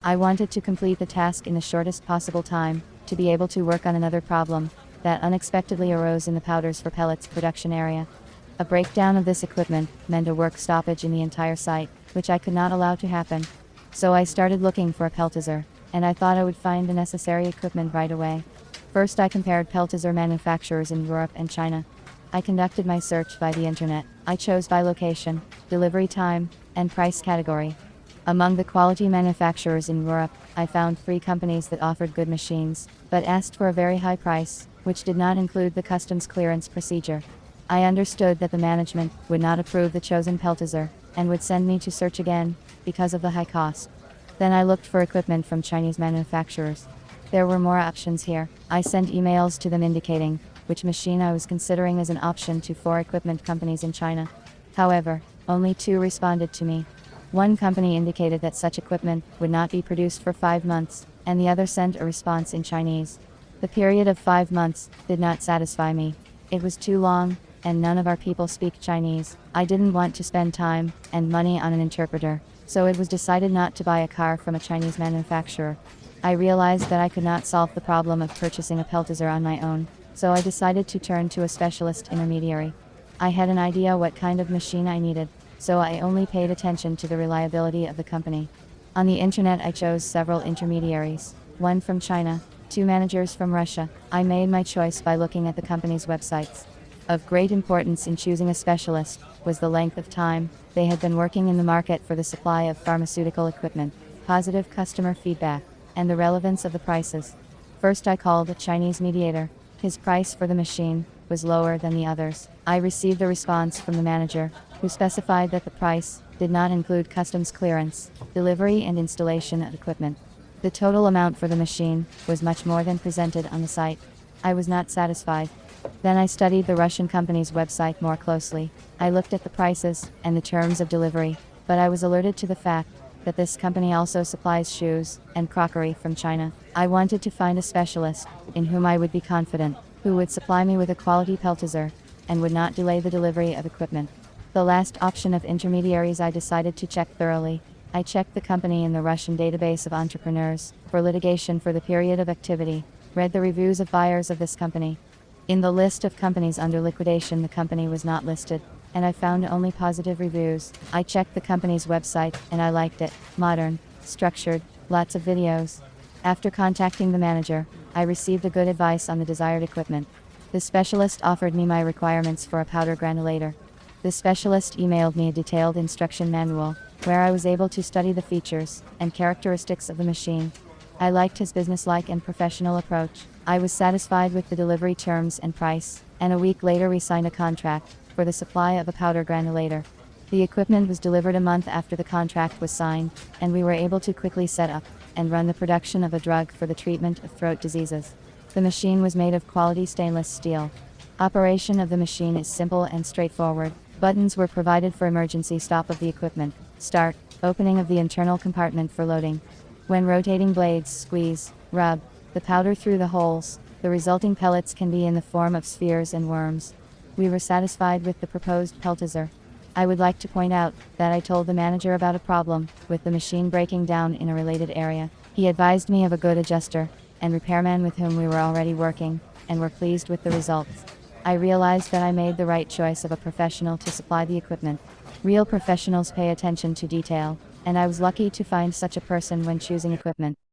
I wanted to complete the task in the shortest possible time, to be able to work on another problem that unexpectedly arose in the powders for pellets production area. A breakdown of this equipment meant a work stoppage in the entire site, which I could not allow to happen. So I started looking for a peltizer, and I thought I would find the necessary equipment right away. First I compared peltizer manufacturers in Europe and China. I conducted my search by the internet. I chose by location, delivery time, and price category. Among the quality manufacturers in Europe, I found 3 companies that offered good machines, but asked for a very high price, which did not include the customs clearance procedure. I understood that the management would not approve the chosen peltizer, and would send me to search again, because of the high cost. Then I looked for equipment from Chinese manufacturers. There were more options here. I sent emails to them indicating which machine I was considering as an option to 4 equipment companies in China. However, only 2 responded to me. One company indicated that such equipment would not be produced for 5 months, and the other sent a response in Chinese. The period of 5 months did not satisfy me. It was too long, and none of our people speak Chinese. I didn't want to spend time and money on an interpreter, so it was decided not to buy a car from a Chinese manufacturer. I realized that I could not solve the problem of purchasing a peltizer on my own, so I decided to turn to a specialist intermediary. I had an idea what kind of machine I needed, so I only paid attention to the reliability of the company. On the internet I chose several intermediaries, 1 from China, 2 managers from Russia. I made my choice by looking at the company's websites. Of great importance in choosing a specialist was the length of time they had been working in the market for the supply of pharmaceutical equipment, positive customer feedback, and the relevance of the prices. First I called a Chinese mediator. His price for the machine was lower than the others. I received a response from the manager, who specified that the price did not include customs clearance, delivery and installation of equipment. The total amount for the machine was much more than presented on the site. I was not satisfied. Then I studied the Russian company's website more closely. I looked at the prices and the terms of delivery, but I was alerted to the fact that this company also supplies shoes and crockery from China. I wanted to find a specialist in whom I would be confident, who would supply me with a quality peltizer and would not delay the delivery of equipment. The last option of intermediaries I decided to check thoroughly. I checked the company in the Russian database of entrepreneurs for litigation for the period of activity, read the reviews of buyers of this company. In the list of companies under liquidation the company was not listed, and I found only positive reviews. I checked the company's website, and I liked it. Modern, structured, lots of videos. After contacting the manager, I received a good advice on the desired equipment. The specialist offered me my requirements for a powder granulator. The specialist emailed me a detailed instruction manual, where I was able to study the features and characteristics of the machine. I liked his businesslike and professional approach. I was satisfied with the delivery terms and price, and a week later we signed a contract for the supply of a powder granulator. The equipment was delivered a month after the contract was signed, and we were able to quickly set up and run the production of a drug for the treatment of throat diseases. The machine was made of quality stainless steel. Operation of the machine is simple and straightforward. Buttons were provided for emergency stop of the equipment, start, opening of the internal compartment for loading. When rotating blades squeeze, rub the powder through the holes, the resulting pellets can be in the form of spheres and worms. We were satisfied with the proposed peltizer. I would like to point out that I told the manager about a problem with the machine breaking down in a related area. He advised me of a good adjuster and repairman with whom we were already working, and were pleased with the results. I realized that I made the right choice of a professional to supply the equipment. Real professionals pay attention to detail, and I was lucky to find such a person when choosing equipment.